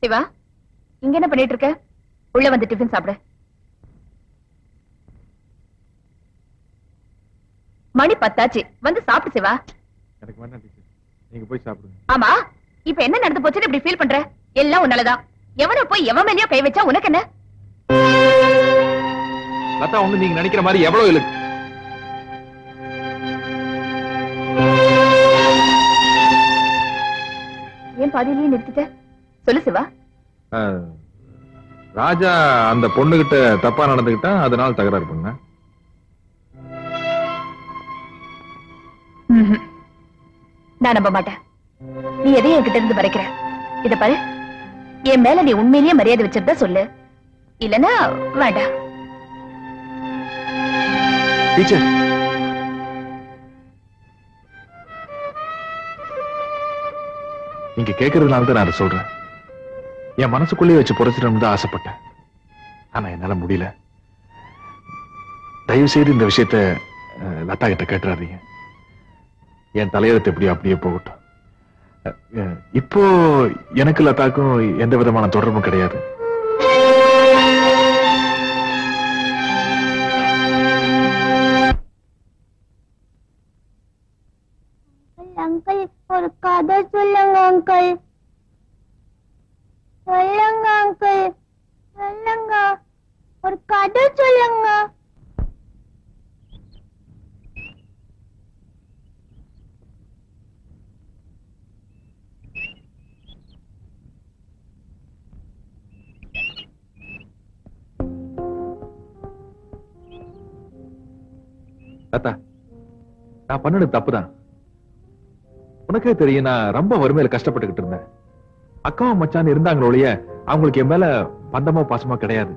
சிவா, இங்க என்ன பண்ணிட்டு இருக்க? உள்ள வந்து டிஃபன் சாப்பிடு. மணி 10 ஆச்சு, வந்து சாப்பிடு சிவா. எனக்கு வேண்டாம் டீச்சர், நீங்க போய் சாப்பிடுங்க. ஆமா, இப்ப என்ன நடந்து போச்சுன்னு இப்படி ஃபீல் பண்ற? எல்லாம் உன்னாலதான். எவனோ போய் எவன் மேலயோ கை வச்சா உனக்கு என்ன? லதா, ஒண்ணு நீங்க நினைக்கிற மாதிரி எவ்வளவு இருக்கு. ஏன் பாதியிலேயே நிறுத்திட்ட? சொல்லு சிவா. ராஜா அந்த பொண்ணுகிட்ட தப்பா நடந்துகிட்டா அதனால தகராறு பண்ண. நான் நம்ப மாட்டேன். நீ எதையும் என்கிட்ட இருந்து மறைக்கிற. இத பாரு, என் மேல நீ உண்மையிலேயே மரியாதை வச்சிருந்தா சொல்லு, இல்லன்னா வேண்டாம். டீச்சர், நீங்க கேட்கறதுனால தான் நான் சொல்றேன். என் மனசுக்குள்ளேயே வச்சு புதைச்சிடணும் தான் ஆசைப்பட்டேன். ஆனா என்னால முடியல. தயவு செய்து இந்த விஷயத்த லதா கிட்ட கேட்டுறாதீங்க. என் தலையெழுத்து எப்படியோ அப்படியே போகட்டும். இப்போ எனக்கு லதாக்கும் எந்த விதமான தொடர்பும் கிடையாது. அங்கிள், ஒரு கதை சொல்லுங்க அங்கிள். சொல்லுங்க அங்கிள், சொல்லுங்க, ஒரு கதை சொல்லுங்க. லதா, நான் பண்ணது தப்புதான். உனக்கே தெரியும், நான் ரொம்ப வறுமையில கஷ்டப்பட்டுக்கிட்டு இருந்தேன். அக்காவும் மச்சான் இருந்தாங்களோடைய அவங்களுக்கு என் மேல பந்தமோ பாசமோ கிடையாது.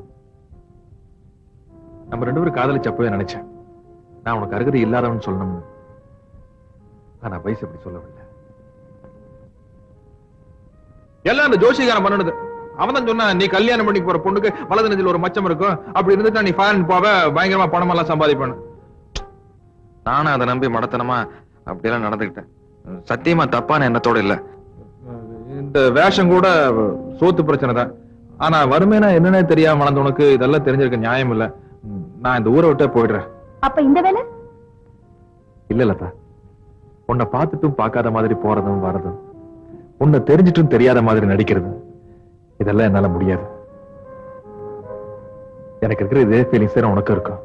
நம்ம 2 பேரும் காதலிச்சப்பவே நினைச்சேன், நான் உனக்கு அருகதை இல்லாதவன்னு சொல்லணும்னு. ஆனா வயசு அப்படி சொல்லவில்லை. எல்லாம் அந்த ஜோசிகாரன் பண்ணது. அவன் தான் சொன்னா, நீ கல்யாணம் பண்ணி போற பொண்ணுக்கு வலது நெஞ்சில் ஒரு மச்சம் இருக்கும், அப்படி இருந்துட்டு நீ ஃபாரின் போவ, பயங்கரமா பணமெல்லாம் சம்பாதிப்பேன். நானும் அதை நம்பி மடத்தனமா அப்படியெல்லாம் நடந்துக்கிட்டேன். சத்தியமா தப்பான எண்ணத்தோட இல்ல. இந்த வேஷம் கூட சோத்து பிரச்சனை தான். ஆனா வறுமைனா என்னன்னே தெரியாம வளர்ந்த உனக்கு இதெல்லாம் தெரிஞ்சிருக்க நியாயம் இல்ல. நான் இந்த ஊரை விட்டே போயிடுறேன். அப்ப இந்த வேலை இல்ல லதா, உன்னை பார்த்துட்டும் பார்க்காத மாதிரி போறதும் வரதும், உன்னை தெரிஞ்சிட்டும் தெரியாத மாதிரி நடிக்கிறது, இதெல்லாம் என்னால முடியாது. எனக்கு இருக்கிற இதே ஃபீலிங்ஸ் உனக்கு இருக்கும்.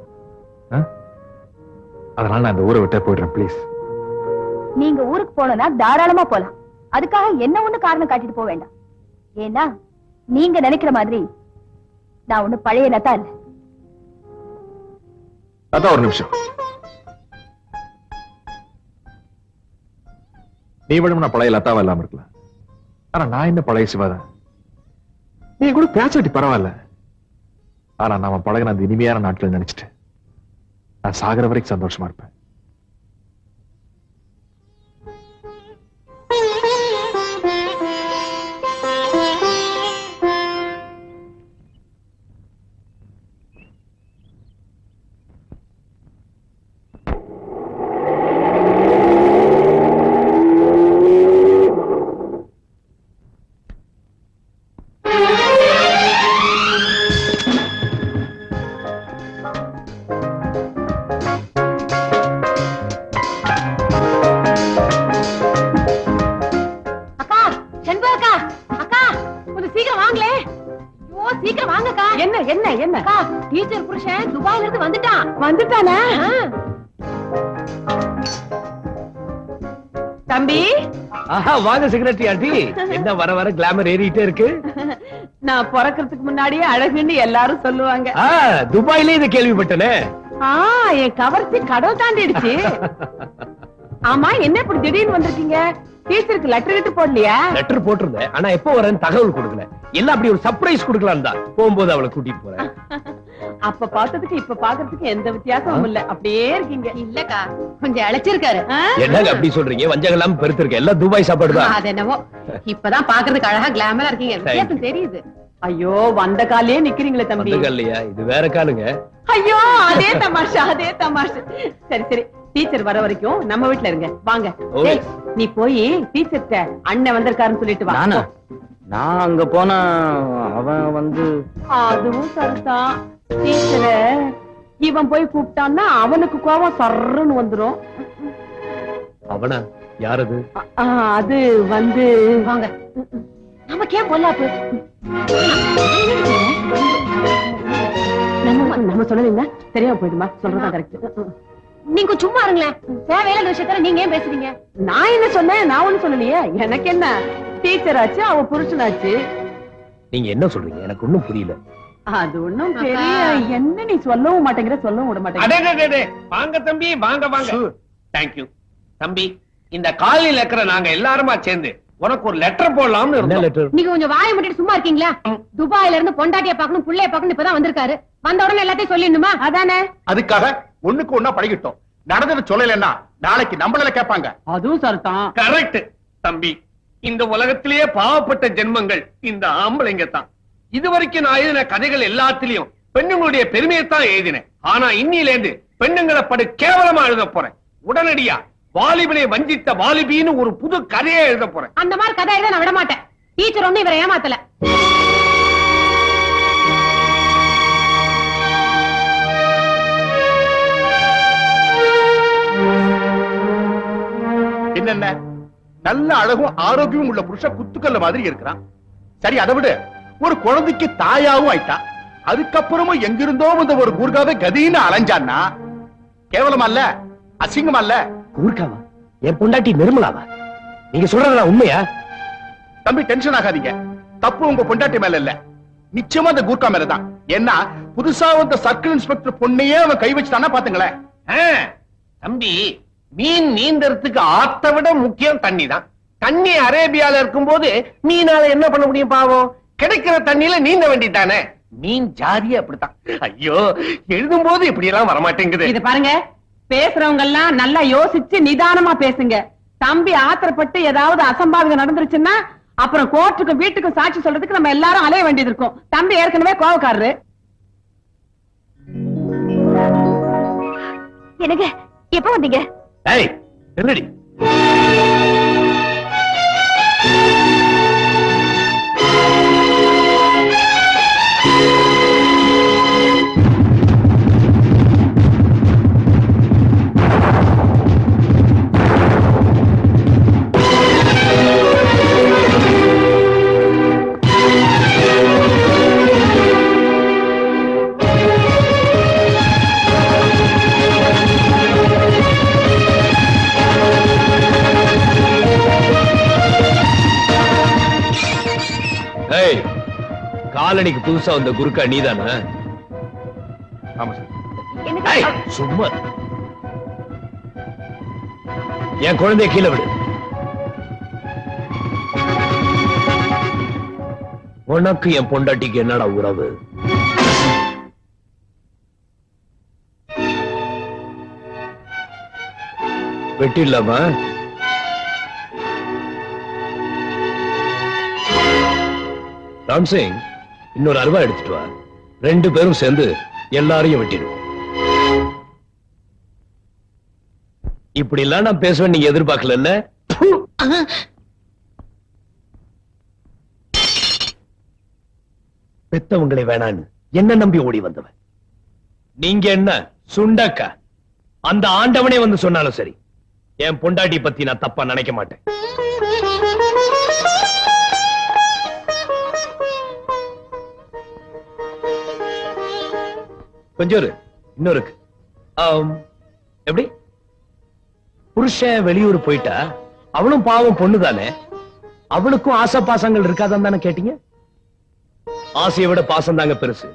அதனால நான் இந்த ஊரை விட்டே போயிடுறேன். பிளீஸ். நீங்க ஊருக்கு போனா தாராளமா போலாம். அதுக்காக என்ன ஒண்ணு காரணம் காட்டிட்டு போக வேண்டாம். ஏன்னா நீங்க நினைக்கிற மாதிரி நான் ஒண்ணு பழைய லதா இல்ல. அதான் ஒரு நிமிஷம். நீ வேணும்னா பழைய லதாவா இல்லாம இருக்கலாம். ஆனா நான் என்ன பழைய சிவாதான். நீ கூட பேசாட்டி பரவாயில்ல. ஆனா நாம பழகின அந்த இனிமையான நாட்கள் நினைச்சிட்டு நான் சாகர வரைக்கும் சந்தோஷமா இருப்பேன். டீச்சர் புருஷன் துபாயில இருந்து வந்துட்டானா? தம்பி, வாங்க செக்ரட்டரி ஆண்டி. என்ன வர வர கிளாமர் ஏறிட்டே இருக்கு. நான் பிறக்கிறதுக்கு முன்னாடியே அழகுன்னு எல்லாரும் சொல்லுவாங்க. துபாயிலே இதை கேள்விப்பட்டனே. என் கவர்ச்சி கடவுள் தாண்டிடுச்சு. ஆமா, என்ன இப்படி திடீர்னு வந்திருக்கீங்க? டீச்சருக்கு லெட்டர் கிட்ட போடலையா? லெட்டர் போட்டிருந்தேன், ஆனா எப்போ வரேன்னு தகவல் கொடுக்கல. எல்லாம் அப்படி ஒரு சர்ப்ரைஸ் கொடுக்கலாம் தான் போகும்போது அவளை கூட்டிட்டு போறேன். அப்ப பார்த்ததுக்கு இப்ப பாக்குறதுக்கு எந்த வித்தியாசமும் இல்ல, அப்படியே இருக்கீங்க. இல்லக்கா, கொஞ்சம் அழைச்சிருக்காரு. என்னங்க அப்படி சொல்றீங்க? வஞ்சகலாம் பெருத்திருக்க, எல்லாம் துபாய் சாப்பாடு தான். அது என்னவோ, இப்பதான் பாக்குறதுக்கு அழகா கிளாமரா இருக்கீங்க, வித்தியாசம் தெரியுது. ஐயோ, வந்த காலையே நிக்கிறீங்களே தம்பி. வந்த காலையா? இது வேற காலுங்க. ஐயோ, அதே தமாஷா, அதே தமாஷா. சரி சரி, டீச்சர் வர வரைக்கும் நம்ம வீட்டுல இருங்க. வாங்க, நீ போய் டீச்சர்ட்ட அண்ணன் வந்திருக்காருன்னு சொல்லிட்டு வா. நான் அங்க போனா அவன் வந்து அதுவும் சரிதான். டீச்சர இவன் போய் கூப்பிட்டான்னா அவனுக்கு கோபம் சர்ன்னு வந்துரும். அவனா யாரது? அது வந்து வாங்க நமக்கே பொல்லாப்பு. நம்ம சொன்னது தெரியாம போயிடுமா? சொல்றதா கரெக்ட். நீங்க சும்மா இருங்களேன். தேவையில்லாத விஷயத்தால நீங்க ஏன் பேசுறீங்க? நான் என்ன சொன்னேன்? நான் ஒண்ணு சொல்லலையே. எனக்கு என்ன, டீச்சர் ஆச்சு, அவ புருஷனாச்சு. நீங்க என்ன சொல்றீங்க? எனக்கு ஒண்ணும் புரியல. அது ஒண்ணும் பெரிய என்ன நீ சொல்லவும் மாட்டேங்கிற, சொல்லவும் விட மாட்டேங்கிற. வாங்க தம்பி, வாங்க வாங்க. தேங்க்யூ தம்பி. இந்த காலையில இருக்கிற நாங்க எல்லாருமா சேர்ந்து உனக்கு ஒரு லெட்டர் போடலாம்னு இருந்தோம். நீங்க கொஞ்சம் வாயை மூடிட்டு சும்மா இருக்கீங்களா? துபாயில இருந்து பொண்டாட்டிய பாக்கணும், புள்ளைய பாக்கணும், இப்பதான் வந்திருக்காரு. வந்த உடனே எல்லாத்தையும் சொல்லிடணுமா? அதானே. அதுக்காக ஒண்ணுக்கு ஒண்ணா பழகிட்டோம். நடந்தது சொல்லலன்னா நாளைக்கு நம்மள கேட்பாங்க. அதுவும் சரிதான். கரெக்ட் தம்பி. இந்த உலகத்திலேயே பாவப்பட்ட ஜென்மங்கள் இந்த ஆம்பளைங்க தான். இதுவரைக்கும் நான் எழுதின கதைகள் எல்லாத்திலையும் பெண்ணுங்களுடைய பெருமையைத்தான் எழுதினேன். ஆனா இன்னில இருந்து பெண்ணுங்களை படு கேவலமா எழுத போறேன். உடனடியா வாலிபனை வஞ்சித்த வாலிபின்னு ஒரு புது கதையை எழுத போறேன். அந்த மாதிரி கதை எழுத நான் விட மாட்டேன். டீச்சர் ஒண்ணு இவரை ஏமாத்தல. என்னென்ன நல்ல அழகும் ஆரோக்கியமும் உள்ள புருஷன் குத்துக்கல்ல மாதிரி இருக்கிறான். சரி, அதை விட ஒரு குழந்தைக்கு தாயாவும் ஆயிட்டா. அதுக்கப்புறமும் எங்கிருந்தோ வந்த ஒரு கூர்காவை கதின்னு அலைஞ்சான்னா கேவலமா இல்ல, அசிங்கமா இல்ல? கூர்க்காவா? என் பொண்டாட்டி நிர்மலாவா? நீங்க சொல்றதெல்லாம் உண்மையா? தம்பி டென்ஷன் ஆகாதீங்க. தப்பு உங்க பொண்டாட்டி மேல இல்ல, நிச்சயமா அந்த கூர்க்கா மேலதான். ஏன்னா புதுசா வந்த சர்க்கிள் இன்ஸ்பெக்டர் பொண்ணையே அவன் கை வச்சுட்டானா பாத்துங்களேன். தம்பி, மீன் நீந்தறதுக்கு ஆத்த விட முக்கியம் தண்ணி தான். தண்ணி அரேபியால இருக்கும் போது மீனால என்ன பண்ண முடியும்? பாவம், கிடைக்கிற தண்ணியில நீந்த வேண்டியதானே. மீன் ஜாதியே அப்படித்தான். ஐயோ, எழுதும் போது இப்படி எல்லாம் வரமாட்டேங்குது. இது பாருங்க, பேசுறவங்க எல்லாம் நல்லா யோசிச்சு நிதானமா பேசுங்க. தம்பி ஆத்திரப்பட்டு ஏதாவது அசம்பாவிதம் நடந்துருச்சுன்னா அப்புறம் கோர்ட்டுக்கு வீட்டுக்கு சாட்சி சொல்றதுக்கு நம்ம எல்லாரும் அலைய வேண்டியது இருக்கும். தம்பி ஏற்கனவே கோவக்காரரு. எனக்கு எப்ப வந்தீங்க? ஏய், என்னடி? காலனிக்கு புதுசா வந்த குருக்கா நீதானா? ஆமா சார். சும்மா என் குழந்தைய கீழே விடு. உனக்கு என் பொண்டாட்டிக்கு என்னடா உறவு? வெட்டிடலாமா? ராம்சிங், இன்னொரு அருவா எடுத்துட்டு வா. ரெண்டு பேரும் சேர்ந்து எல்லாரையும் வெட்டிடுவோம். இப்படி எல்லாம் நான் பேசுவேன் நீங்க எதிர்பார்க்கல. பெத்தவங்களை வேணான்னு என்ன நம்பி ஓடி வந்தவன் நீங்க. என்ன சுண்டக்கா? அந்த ஆண்டவனே வந்து சொன்னாலும் சரி, என் பொண்டாட்டி பத்தி நான் தப்பா நினைக்க மாட்டேன். கொஞ்சம் இன்னொருக்கு. எப்படி? புருஷன் வெளியூர் போயிட்டா அவளும் பாவம் பொண்ணுதானே, அவளுக்கும் ஆசை பாசங்கள் இருக்காதான் தானே கேட்டீங்க? ஆசையை விட பாசம் தாங்க பெருசு.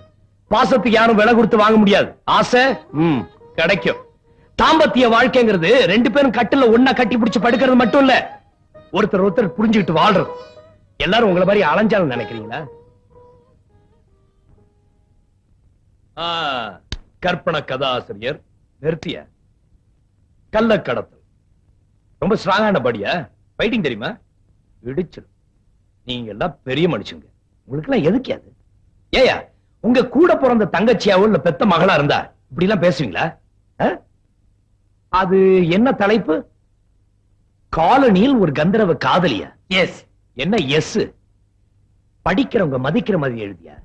பாசத்துக்கு யாரும் விலை கொடுத்து வாங்க முடியாது. ஆசை கிடைக்கும். தாம்பத்திய வாழ்க்கைங்கிறது ரெண்டு பேரும் கட்டுல ஒன்னா கட்டி பிடிச்சு படுக்கிறது மட்டும் இல்ல, ஒருத்தர் ஒருத்தர் புரிஞ்சுக்கிட்டு வாழ்றது. எல்லாரும் உங்களை மாதிரி அலைஞ்சாலும் நினைக்கிறீங்களா? கற்பனை கதாசிரியர் நிறுத்திய கள்ளக்கடத்தல் ரொம்ப ஸ்ட்ராங்கான படியா? ஃபைட்டிங் தெரியுமா? இடிச்சிடும். நீங்க எல்லாம் பெரிய மனுஷங்க, உங்களுக்கு எல்லாம் எதுக்கு அது? ஏயா, உங்க கூட பிறந்த தங்கச்சியாவோ இல்ல பெத்த மகளா இருந்தா இப்படி எல்லாம் பேசுவீங்களா? அது என்ன தலைப்பு? காலனியில் ஒரு கந்தரவ காதலியா? எஸ். என்ன எஸ்? படிக்கிறவங்க மதிக்கிற மாதிரி எழுதியா?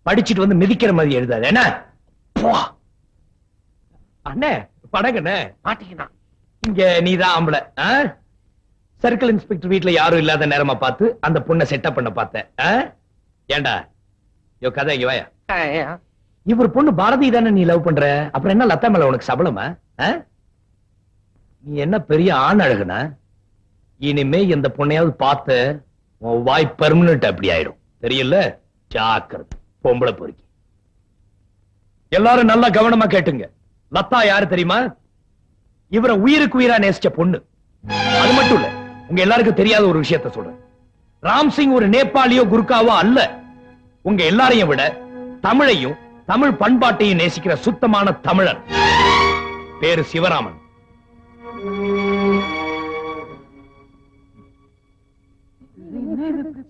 படிச்சுட்டு வந்து மிதிக்கிற மாதிரி எழுதாது என்ன? அண்ணே படங்கண்ணே மாட்டிக்கினா. இங்க நீதான் ஆம்பளை. சர்க்கிள் இன்ஸ்பெக்டர் வீட்டுல யாரும் இல்லாத நேரமா பார்த்து அந்த பொண்ணை செட்டப் பண்ண பார்த்தேன். ஏண்டா யோ கதை இங்க வாயா. இவர் பொண்ணு பாரதி தானே நீ லவ் பண்ற? அப்புறம் என்ன லதா மேல உனக்கு சபலமா? நீ என்ன பெரிய ஆண் அழகுனா? இனிமே இந்த பொண்ணையாவது பார்த்த உன் வாய் பெர்மனன்ட் அப்படி ஆயிடும். தெரியல? ஜாக்கிரதை பொம்பளை பொறுக்கி. எல்லாரும் நல்லா கவனமா கேட்டுங்க. லதா யாரு தெரியுமா? இவரை உயிருக்கு உயிரா நேசிச்ச பொண்ணு. அது மட்டும் இல்ல, உங்க எல்லாருக்கும் தெரியாத ஒரு விஷயத்த சொல்றேன். ராம்சிங் ஒரு நேபாளியோ குர்காவோ அல்ல. உங்க எல்லாரையும் விட தமிழையும் தமிழ் பண்பாட்டையும் நேசிக்கிற சுத்தமான தமிழர். பேரு சிவராமன்.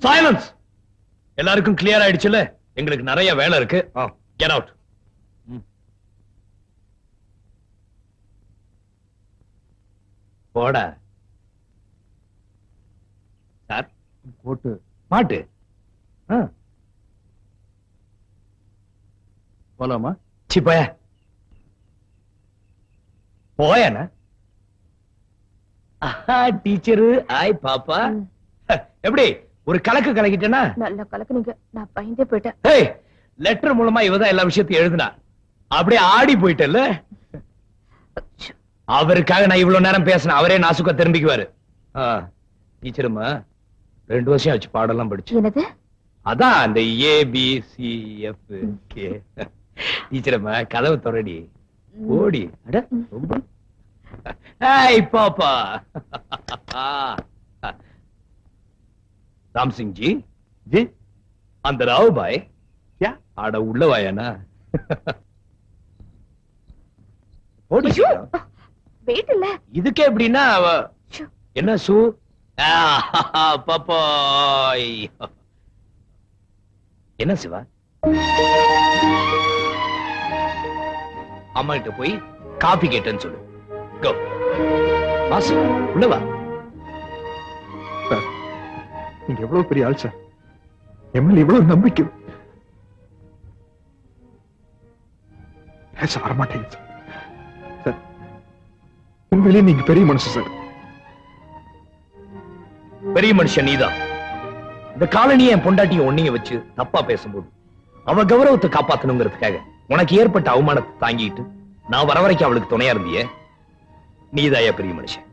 சைலன்ஸ். எல்லாருக்கும் கிளியர் ஆயிடுச்சுல? எங்களுக்கு நிறைய வேலை இருக்கு. Get out. போடா. சார் போட்டு மாட்டு. போலாமா? சிப்பய போயண்ணா. டீச்சரு ஆய் பாப்பா. எப்படி ஒரு கலக்கு கலக்கிட்டேனா? நல்ல கலக்குனீங்க. நான் பயந்தே போயிட்டேன். லெட்டர் மூலமா இவதான் எல்லா விஷயத்தையும் எழுதுனா. அப்படியே ஆடி போயிட்டல்ல. அவருக்காக நான் இவ்வளவு நேரம் பேசினேன். அவரே நாசுக்கா திரும்பிக்குவாரு. டீச்சருமா 2 வருஷம் ஆச்சு பாடெல்லாம் படிச்சு. என்னது? அதான் அந்த ABCFK. டீச்சரம்மா கதவை தொடடி. ஓடி. அட ரொம்ப. ஏய் பாப்பா. ராம் சிங் ஜி ஜி அந்த ராவ் பாய் क्या? ஆட உள்ள வாயானா? ஓடி. வெயிட் இல்ல. இதுக்கே எப்படின்னா என்ன சூ? பாப்பாய். என்ன சிவா? அம்மா கிட்ட போய் காபி கேட்டேன்னு சொல்லு. கோ பாஸ் உள்ள வா. சார் நீங்க எவ்வளவு பெரிய ஆள் சார். எம்எல்ஏ இவ்வளவு நம்பிக்கை பேச வரமாட்டேங்க சார். சார் உண்மையிலேயே நீங்க பெரிய மனுஷன் சார். பெரிய மனுஷன் நீதான். இந்த காலனியை என் பொண்டாட்டியும் ஒன்னைய வச்சு தப்பா பேசும்போது அவ கௌரவத்தை காப்பாத்தணுங்கிறதுக்காக உனக்கு ஏற்பட்ட அவமானத்தை தாங்கிட்டு நான் வர வரைக்கும் அவளுக்கு துணையா இருந்தியே. நீதாயா பெரிய மனுஷன்.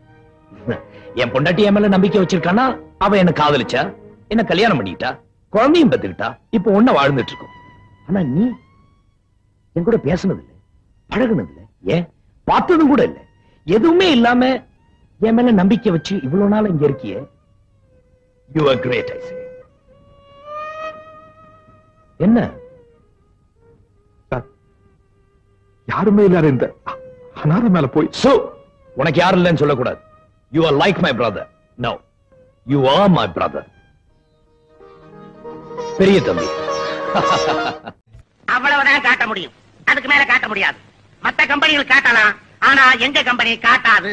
என் பொண்டாட்டி என் மேல நம்பிக்கை வச்சிருக்கானா? அவ என்ன காதலிச்சா, என்ன கல்யாணம் பண்ணிட்டா, குழந்தையும் பெத்துக்கிட்டா, இப்ப ஒன்ன வாழ்ந்துட்டு இருக்கோம். ஆனா நீ என் கூட பேசுனது இல்லை, பழகுனது இல்லை, ஏன் பார்த்ததும் கூட இல்லை. எதுவுமே இல்லாம என் மேல நம்பிக்கை வச்சு இவ்வளவு நாள் இங்க இருக்கியே. You are great, I say. என்ன யாருமே இல்லாத இந்த அனாதை மேல போய் உனக்கு யாரும் இல்லைன்னு சொல்லக்கூடாது. You are like my brother. No, you are my brother. பெரிய தம்பி. அவ்வளவுதான் காட்ட முடியும். அதுக்கு மேல காட்ட முடியாது. மத்த கம்பெனிகள் காட்டலாம், ஆனா எங்க கம்பெனி காட்டாது.